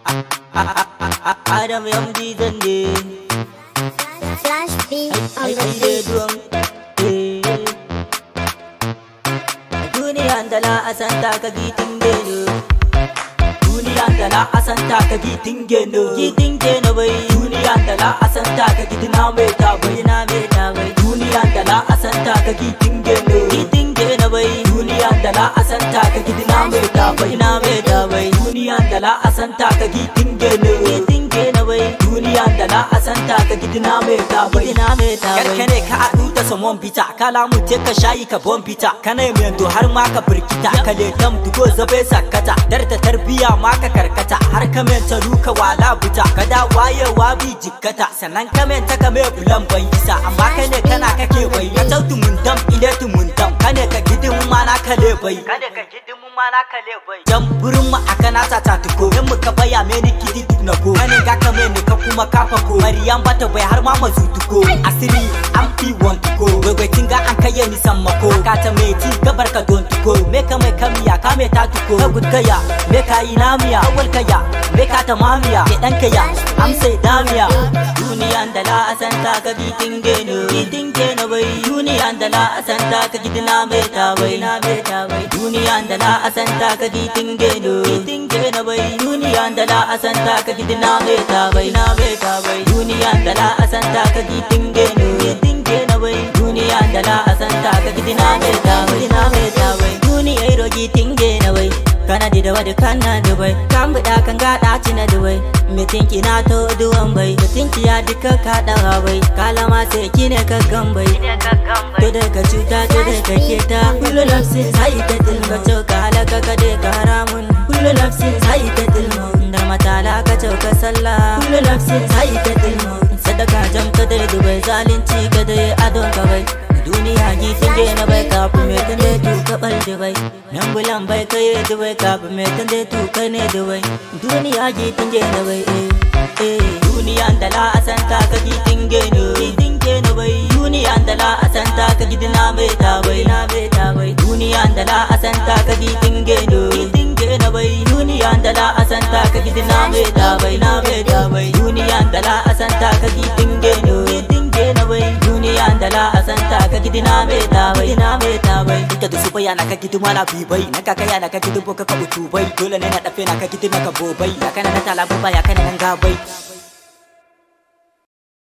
Adam MD Zande Flash beat on the beat. Duniyan da la asanta ka gitin geno. Duniyan da la asanta ka gitin geno. Gitin geno bai. Duniyan da la asanta ka gitina mai ta bai na mai ta bai. Duniyan da la asanta ka gitin geno. Gitin geno bai. Duniyan da la asanta ka gitina mai ta bai na mai ta bai. Duniyan da la asanta ka gitin geno. Gitin geno bai. Duniyan da la asanta ka gitina mai ta bai na mai ta bai. Karkane ka adu ta samon bita kala mu te ka shayi ka bon bita kana mendo har ma ka firkita ka le dam dugo zabe sakata dar ta tarbiya ma ka karkata har ka menta ruka wala buta ka da wayewa bi jikkata sannan ka menta ka me bulan bai isa amma kai ne kana kake bai ka tautu mun dam ile tu mun dam kane ka gidin ma na ka le bai kane ka gidin ma na ka le bai dan burin mu akana ta ta tuko dan mu ka baya me ni kidi duk na ko kane ga ka me ni ka kuma kafa ko Maryam bata bai har ma mazutuko asiri an fi want ko gwai tinga an kaye ni sammako ka ta meti gabar ka don tuko me ka mai kamiya ka me ta tuko ka gudkaya me ka yi namiya awal kaya me ka ta mamiya ke dan kaya am sai damiya duniyan da la asanta ka gitin geno bai duniyan da la asanta ka gidina me ta bai na me ta bai duniyan da la asanta ka gitin geno bai duniyan da la asanta ka gidina me ta bai na me ta bai duniyan da la asanta ka gitin geno bai duniyan da la asanta ka gidina me ta bai na me ta bai duniyai rogi tinge na bai kana da wadi kana da bai kan buda kan gada ci na dubai mitinki na to duwan bai mitinki ya duka ka dawa bai kalama sai kine ka gambai to da ka cuta to da ka keta kullu nafsin sai ta tilma to ka halaka ka de ka haramun kullu nafsin sai ta tilma dar matala ka ka sallah kullu nafsin sai ta tilma sadaka jamta da dubai zalunci ka da adon ka bai duniya gitin gena bai kafin mai tande tuka bal dubai nan bulan bai kai dubai kafin mai tande tuka ne dubai duniya gitin gena bai duniyan da la asanta ka gitin gena bai duniyan da la asanta ka gidina mai ta bai na mai ta bai duniyan da la asanta ka gitin gena bai duniyan da la asanta ka gidina mai ta bai na mai ta bai duniyan da la asanta ka gitin gena bai duniyan da la asanta ka gidina me ta bai na me ta bai ita da su bayana ka gidu mana bi bai na ka kaya na ka gidu boka ka utu bai dole ne na dafe na ka gidu na ka bobai ya kana na talabu ba ya kana nan ga bai